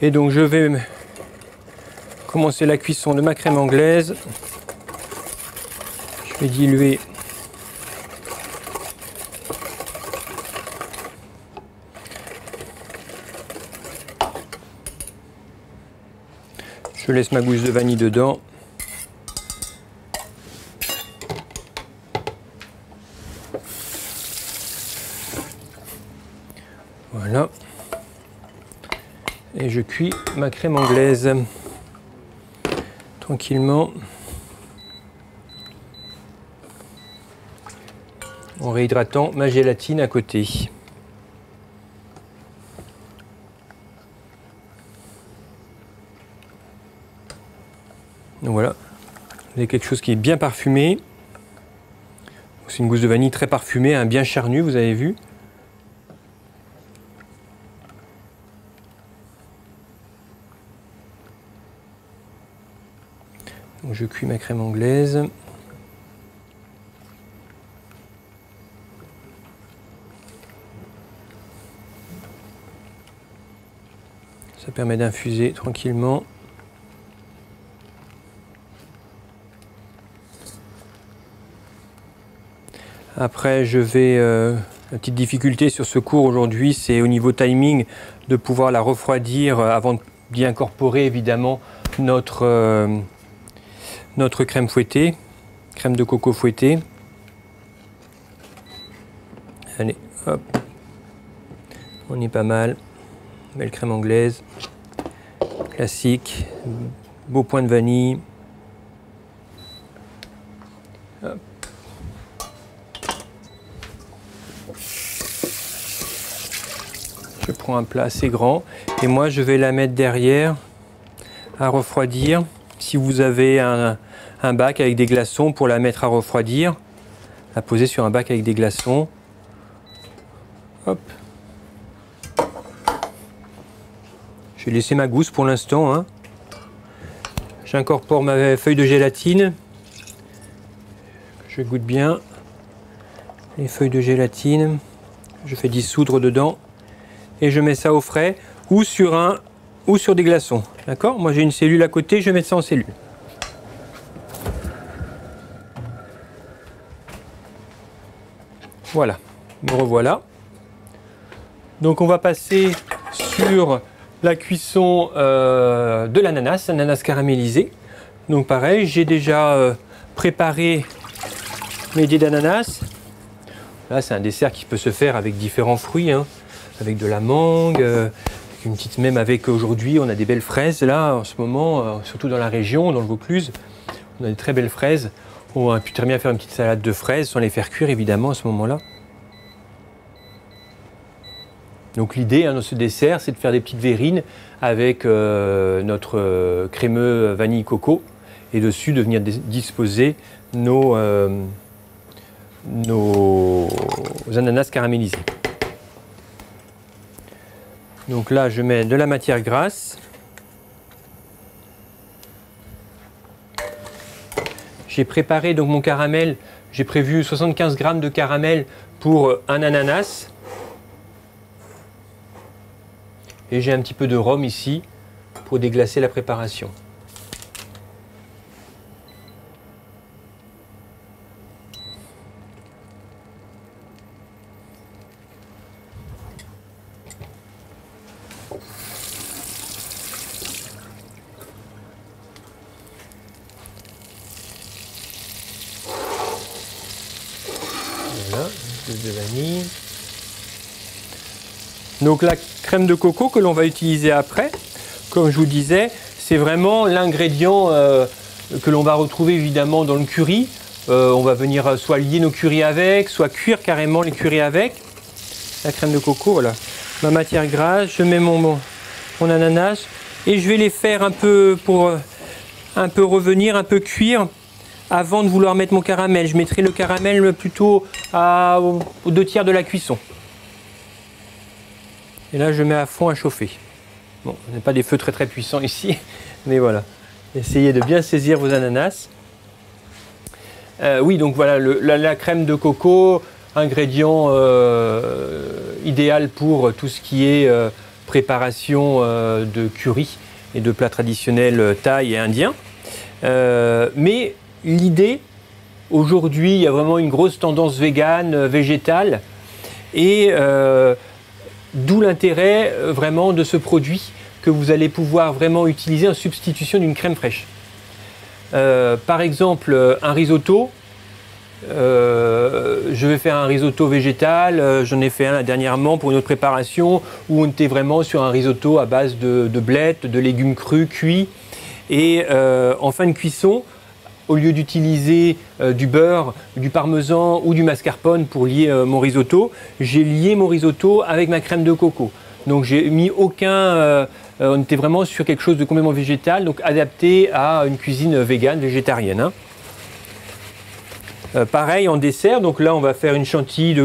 Et donc je vais commencer la cuisson de ma crème anglaise. Je vais diluer je laisse ma gousse de vanille dedans. Voilà. Et je cuis ma crème anglaise tranquillement en réhydratant ma gélatine à côté. Donc voilà, vous avez quelque chose qui est bien parfumé. C'est une gousse de vanille très parfumée, hein, bien charnue, vous avez vu. Donc je cuis ma crème anglaise. Ça permet d'infuser tranquillement. Après, la petite difficulté sur ce cours aujourd'hui, c'est au niveau timing de pouvoir la refroidir avant d'y incorporer évidemment notre crème fouettée, crème de coco fouettée. Allez, hop, on est pas mal. Belle crème anglaise, classique, beau point de vanille. Hop. Je prends un plat assez grand et moi je vais la mettre derrière à refroidir. Si vous avez un bac avec des glaçons pour la mettre à refroidir, la poser sur un bac avec des glaçons. Hop. Je vais laisser ma gousse pour l'instant, hein. J'incorpore ma feuille de gélatine Je goûte bien les feuilles de gélatine. Je fais dissoudre dedans et je mets ça au frais ou sur des glaçons. D'accord? Moi j'ai une cellule à côté, je vais mettre ça en cellule. Voilà, me revoilà. Donc on va passer sur la cuisson de l'ananas caramélisé. Donc pareil, j'ai déjà préparé mes dés d'ananas. Là c'est un dessert qui peut se faire avec différents fruits, hein, avec de la mangue, une petite même avec aujourd'hui on a des belles fraises là en ce moment, surtout dans la région, dans le Vaucluse. On a des très belles fraises. On a pu très bien faire une petite salade de fraises sans les faire cuire évidemment à ce moment-là. Donc l'idée dans ce dessert, c'est de faire des petites verrines avec notre crémeux vanille coco et dessus de venir disposer nos ananas caramélisés. Donc là, je mets de la matière grasse. J'ai préparé donc mon caramel. J'ai prévu 75 g de caramel pour un ananas. Et j'ai un petit peu de rhum ici pour déglacer la préparation. Voilà, un peu de vanille. Donc la crème de coco que l'on va utiliser après, comme je vous disais, c'est vraiment l'ingrédient que l'on va retrouver évidemment dans le curry. On va venir soit lier nos currys avec, soit cuire carrément les currys avec. La crème de coco, voilà. Ma matière grasse, je mets mon ananas et je vais les faire un peu pour un peu revenir, un peu cuire avant de vouloir mettre mon caramel. Je mettrai le caramel plutôt aux 2/3 de la cuisson. Et là, je mets à fond à chauffer. Bon, on n'a pas des feux très très puissants ici, mais voilà. Essayez de bien saisir vos ananas. Oui, donc voilà, la crème de coco, ingrédient idéal pour tout ce qui est préparation de curry et de plats traditionnels thaï et indiens. Mais l'idée, aujourd'hui, il y a vraiment une grosse tendance végane, végétale, et d'où l'intérêt vraiment de ce produit que vous allez pouvoir vraiment utiliser en substitution d'une crème fraîche. Par exemple, un risotto. Je vais faire un risotto végétal. J'en ai fait un dernièrement pour une autre préparation où on était vraiment sur un risotto à base de blettes, de légumes crus, cuits. Et en fin de cuisson, au lieu d'utiliser du beurre, du parmesan ou du mascarpone pour lier mon risotto, j'ai lié mon risotto avec ma crème de coco. Donc j'ai mis aucun... on était vraiment sur quelque chose de complètement végétal, donc adapté à une cuisine végane, végétarienne. Hein. Pareil en dessert, donc là on va faire une chantilly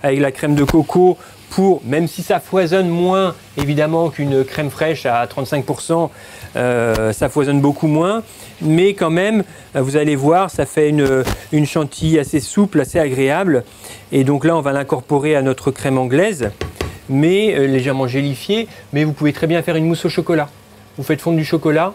avec la crème de coco pour, même si ça foisonne moins évidemment qu'une crème fraîche à 35%, ça foisonne beaucoup moins, mais quand même vous allez voir, ça fait une chantilly assez souple, assez agréable, et donc là on va l'incorporer à notre crème anglaise, mais légèrement gélifiée, mais vous pouvez très bien faire une mousse au chocolat. Vous faites fondre du chocolat,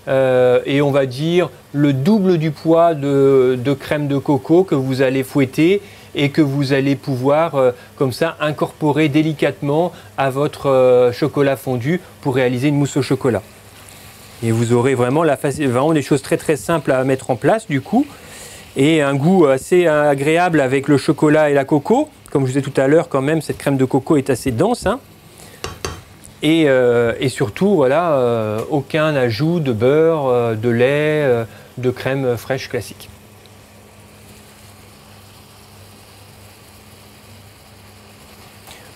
et on va dire le double du poids de crème de coco que vous allez fouetter et que vous allez pouvoir comme ça incorporer délicatement à votre chocolat fondu pour réaliser une mousse au chocolat. Et vous aurez vraiment des choses très très simples à mettre en place du coup, et un goût assez agréable avec le chocolat et la coco. Comme je vous disais tout à l'heure, quand même cette crème de coco est assez dense, hein. Et surtout, voilà, aucun ajout de beurre, de lait, de crème fraîche classique.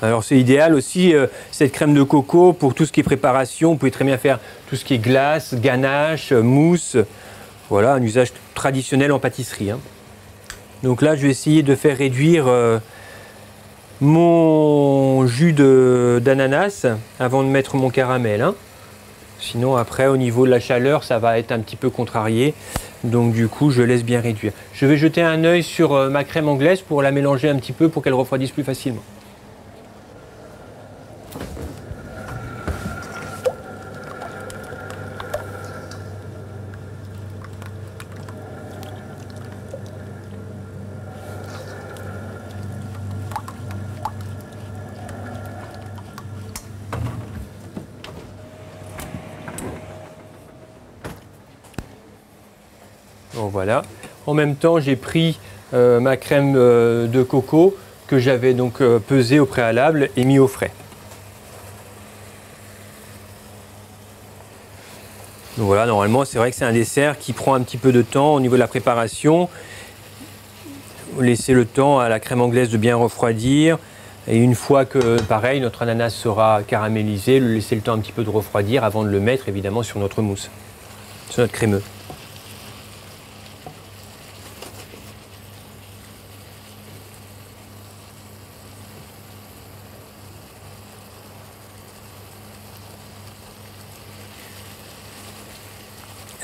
Alors c'est idéal aussi, cette crème de coco, pour tout ce qui est préparation. Vous pouvez très bien faire tout ce qui est glace, ganache, mousse. Voilà, un usage traditionnel en pâtisserie. Hein. Donc là, je vais essayer de faire réduire mon jus d'ananas avant de mettre mon caramel. Hein. Sinon après au niveau de la chaleur ça va être un petit peu contrarié. Donc du coup je laisse bien réduire. Je vais jeter un œil sur ma crème anglaise pour la mélanger un petit peu pour qu'elle refroidisse plus facilement. Bon, voilà. En même temps, j'ai pris ma crème de coco que j'avais donc pesée au préalable et mis au frais. Donc voilà, normalement, c'est vrai que c'est un dessert qui prend un petit peu de temps au niveau de la préparation. Vous laissez le temps à la crème anglaise de bien refroidir. Et une fois que, pareil, notre ananas sera caramélisé, le laisser le temps un petit peu de refroidir avant de le mettre, évidemment, sur notre mousse, sur notre crémeux.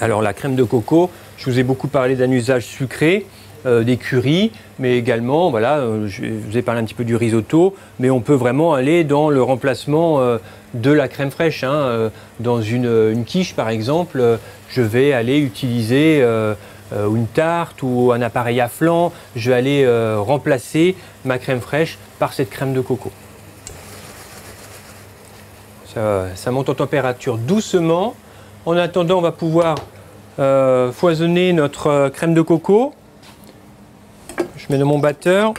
Alors la crème de coco, je vous ai beaucoup parlé d'un usage sucré, des currys, mais également, voilà, je vous ai parlé un petit peu du risotto, mais on peut vraiment aller dans le remplacement de la crème fraîche. Dans une quiche par exemple, je vais aller utiliser une tarte ou un appareil à flan, je vais aller remplacer ma crème fraîche par cette crème de coco. Ça monte en température doucement. En attendant, on va pouvoir foisonner notre crème de coco. Je mets dans mon batteur.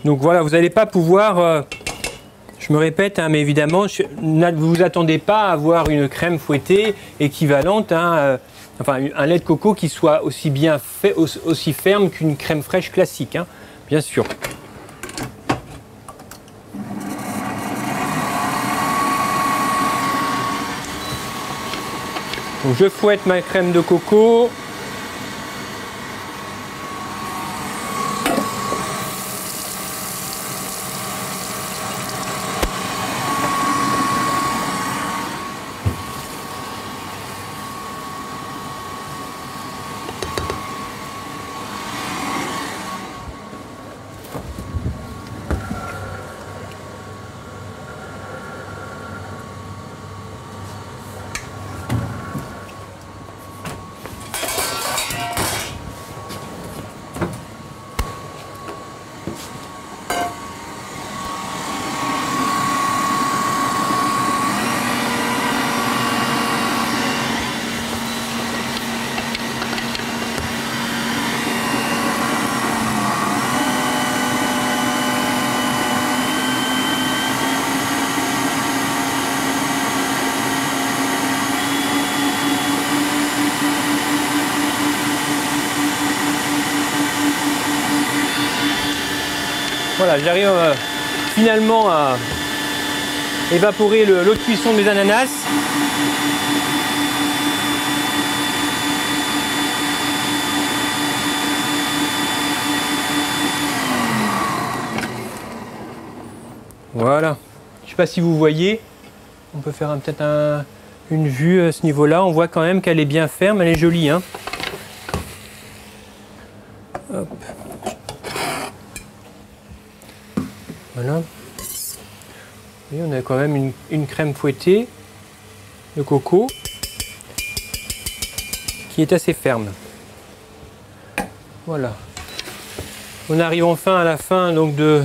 Donc voilà, vous n'allez pas pouvoir, je me répète, mais évidemment, vous vous attendez pas à avoir une crème fouettée équivalente, enfin un lait de coco qui soit aussi bien fait, aussi ferme qu'une crème fraîche classique, bien sûr. Donc je fouette ma crème de coco. Voilà, j'arrive finalement à évaporer l'eau de cuisson de mes ananas. Voilà, je ne sais pas si vous voyez, on peut faire peut-être une vue à ce niveau-là. On voit quand même qu'elle est bien ferme, elle est jolie. Hop. Voilà. Et on a quand même une crème fouettée de coco qui est assez ferme. Voilà. On arrive enfin à la fin donc de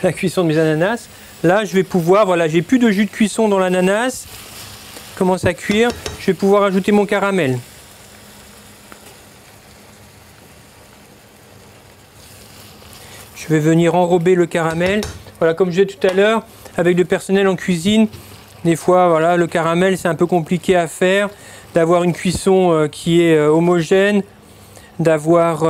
la cuisson de mes ananas. Là, je vais pouvoir, voilà, j'ai plus de jus de cuisson dans l'ananas. Commence à cuire. Je vais pouvoir ajouter mon caramel. Je vais venir enrober le caramel. Voilà, comme je disais tout à l'heure, avec le personnel en cuisine, des fois, voilà, le caramel, c'est un peu compliqué à faire, d'avoir une cuisson qui est homogène, d'avoir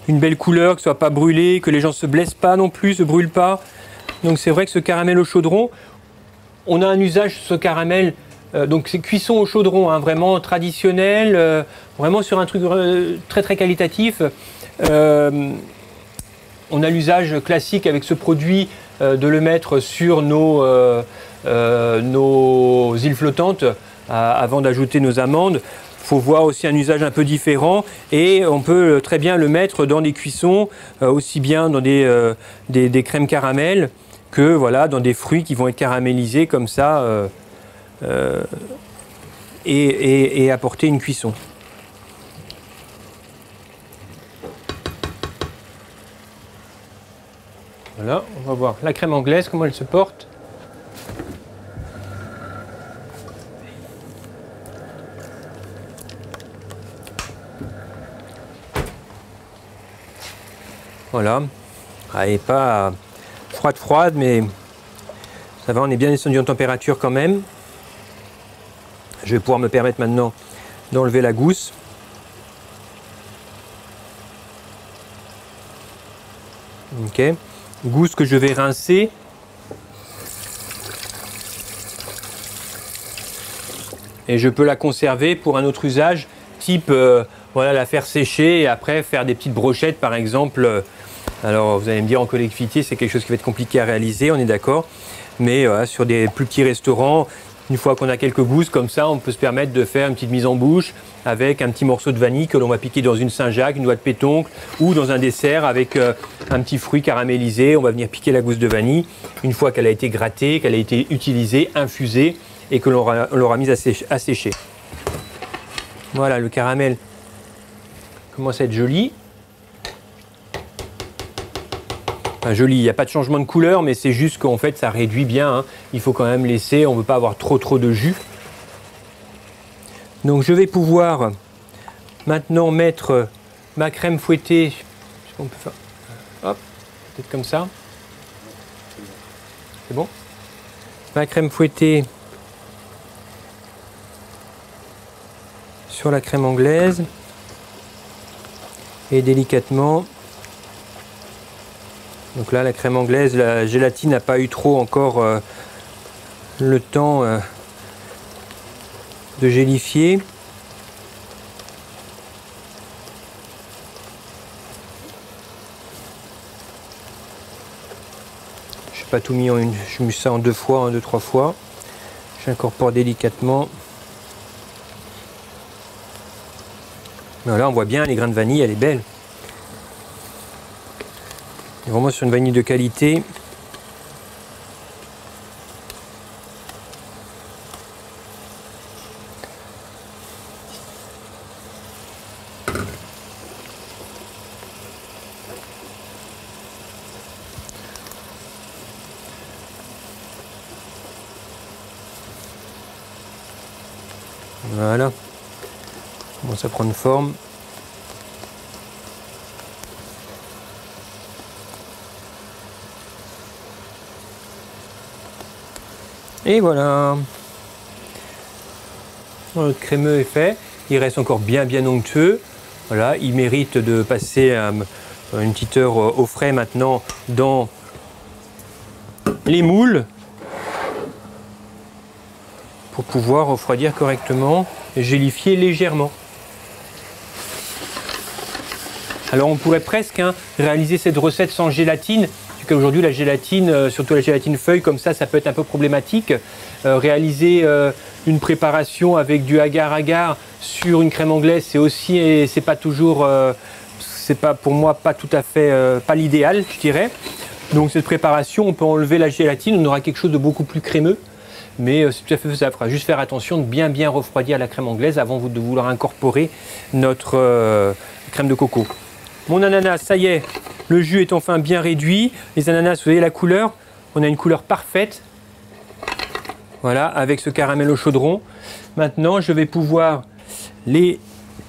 une belle couleur, que ce soit pas brûlé, que les gens se blessent pas non plus, se brûlent pas. Donc c'est vrai que ce caramel au chaudron, on a un usage ce caramel, donc c'est cuisson au chaudron, vraiment traditionnel, vraiment sur un truc très très qualitatif. on a l'usage classique avec ce produit de le mettre sur nos îles flottantes avant d'ajouter nos amandes. Il faut voir aussi un usage un peu différent et on peut très bien le mettre dans des cuissons, aussi bien dans des crèmes caramel que voilà, dans des fruits qui vont être caramélisés comme ça et apporter une cuisson. Voilà, on va voir la crème anglaise, comment elle se porte. Voilà, elle n'est pas froide, mais ça va, on est bien descendu en température quand même. Je vais pouvoir me permettre maintenant d'enlever la gousse. Ok, gousse que je vais rincer. Et je peux la conserver pour un autre usage, type voilà, la faire sécher et après faire des petites brochettes par exemple. Alors vous allez me dire en collectivité c'est quelque chose qui va être compliqué à réaliser, on est d'accord. Mais sur des plus petits restaurants, une fois qu'on a quelques gousses comme ça, on peut se permettre de faire une petite mise en bouche avec un petit morceau de vanille que l'on va piquer dans une Saint-Jacques, une noix de pétoncle ou dans un dessert avec un petit fruit caramélisé. On va venir piquer la gousse de vanille une fois qu'elle a été grattée, qu'elle a été utilisée, infusée et que l'on l'aura mise à sécher. Voilà, le caramel commence à être joli. Enfin, joli, il n'y a pas de changement de couleur, mais c'est juste qu'en fait ça réduit bien. Hein. Il faut quand même laisser, on ne veut pas avoir trop de jus. Donc je vais pouvoir maintenant mettre ma crème fouettée. On peut faire, hop, peut-être comme ça. C'est bon. Ma crème fouettée sur la crème anglaise et délicatement. Donc là, la crème anglaise, la gélatine n'a pas eu trop encore le temps de gélifier. Je n'ai pas tout mis en une, je mets ça en deux fois, en trois fois. J'incorpore délicatement. Voilà, on voit bien les grains de vanille, elle est belle. Et vraiment sur une vanille de qualité. Voilà. On commence à prendre forme. Et voilà, notre crémeux est fait. Il reste encore bien onctueux. Voilà, il mérite de passer une petite heure au frais maintenant dans les moules pour pouvoir refroidir correctement et gélifier légèrement. Alors on pourrait presque réaliser cette recette sans gélatine. Aujourd'hui, la gélatine, surtout la gélatine feuille, comme ça peut être un peu problématique. Réaliser une préparation avec du agar-agar sur une crème anglaise, c'est aussi, c'est pas toujours, c'est pas pour moi pas tout à fait, pas l'idéal, je dirais. Donc cette préparation, on peut enlever la gélatine, on aura quelque chose de beaucoup plus crémeux, mais c'est tout à fait faisable. Il faudra juste faire attention de bien refroidir la crème anglaise avant de vouloir incorporer notre crème de coco. Mon ananas, ça y est. Le jus est enfin bien réduit. Les ananas, vous voyez la couleur, on a une couleur parfaite. Voilà, avec ce caramel au chaudron. Maintenant, je vais pouvoir les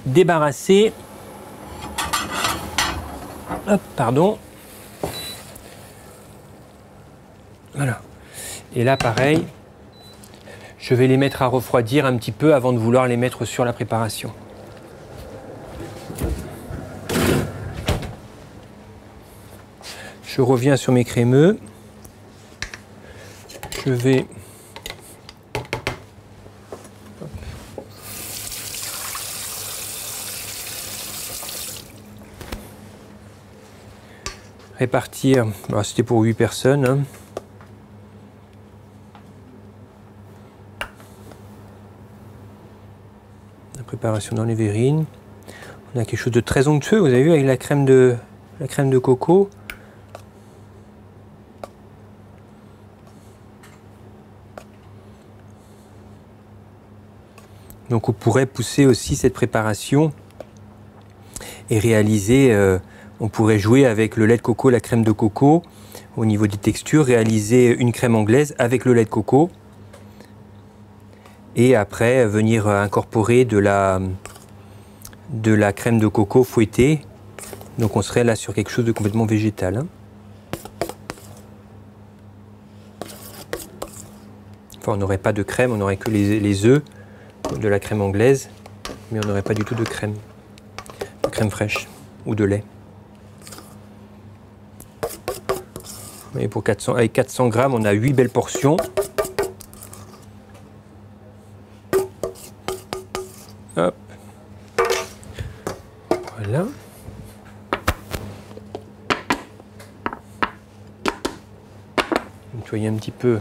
débarrasser. Hop, pardon. Voilà. Et là, pareil, je vais les mettre à refroidir un petit peu avant de vouloir les mettre sur la préparation. Je reviens sur mes crémeux. Je vais répartir, c'était pour 8 personnes. Hein. La préparation dans les verrines. On a quelque chose de très onctueux, vous avez vu, avec la crème de coco. Donc on pourrait pousser aussi cette préparation et réaliser, on pourrait jouer avec le lait de coco, la crème de coco, au niveau des textures, réaliser une crème anglaise avec le lait de coco, et après venir incorporer de la crème de coco fouettée. Donc on serait là sur quelque chose de complètement végétal. Hein. Enfin, on n'aurait pas de crème, on n'aurait que les œufs, de la crème anglaise, mais on n'aurait pas du tout de crème fraîche ou de lait. Et pour avec 400 grammes, on a 8 belles portions. Hop. Voilà. Nettoyer un petit peu.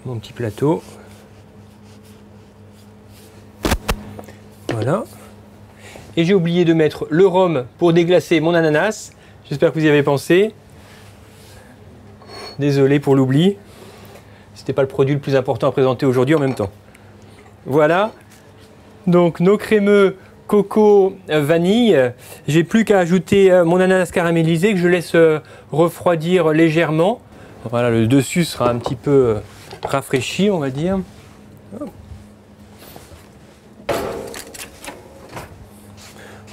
Mon petit plateau. Voilà. Et j'ai oublié de mettre le rhum pour déglacer mon ananas. J'espère que vous y avez pensé. Désolé pour l'oubli. C'était pas le produit le plus important à présenter aujourd'hui en même temps. Voilà. Donc nos crémeux coco vanille. J'ai plus qu'à ajouter mon ananas caramélisé que je laisse refroidir légèrement. Voilà, le dessus sera un petit peu rafraîchi, on va dire.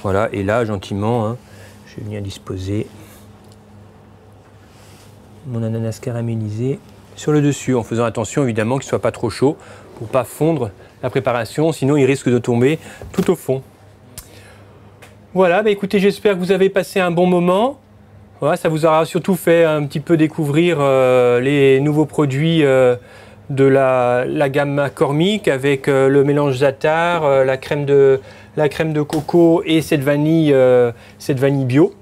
Voilà, et là, gentiment, hein, je vais venir disposer mon ananas caramélisé sur le dessus, en faisant attention évidemment qu'il ne soit pas trop chaud pour ne pas fondre la préparation, sinon il risque de tomber tout au fond. Voilà, bah écoutez, j'espère que vous avez passé un bon moment. Voilà, ça vous aura surtout fait un petit peu découvrir les nouveaux produits de la gamme McCormick avec le mélange za'atar, la crème de coco et cette vanille bio.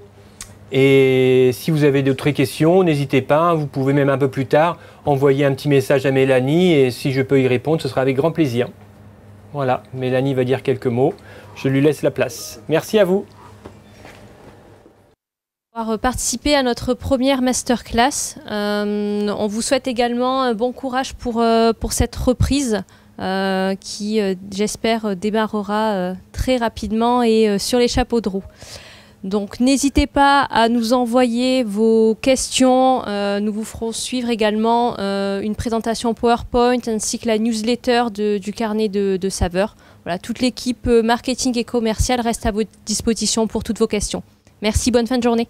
Et si vous avez d'autres questions, n'hésitez pas, vous pouvez même un peu plus tard envoyer un petit message à Mélanie et si je peux y répondre, ce sera avec grand plaisir. Voilà, Mélanie va dire quelques mots, je lui laisse la place. Merci à vous. Avoir participé à notre première masterclass. On vous souhaite également bon courage pour cette reprise qui, j'espère, démarrera très rapidement et sur les chapeaux de roue. Donc n'hésitez pas à nous envoyer vos questions. Nous vous ferons suivre également une présentation PowerPoint ainsi que la newsletter du carnet de saveurs. Voilà, toute l'équipe marketing et commerciale reste à votre disposition pour toutes vos questions. Merci, bonne fin de journée.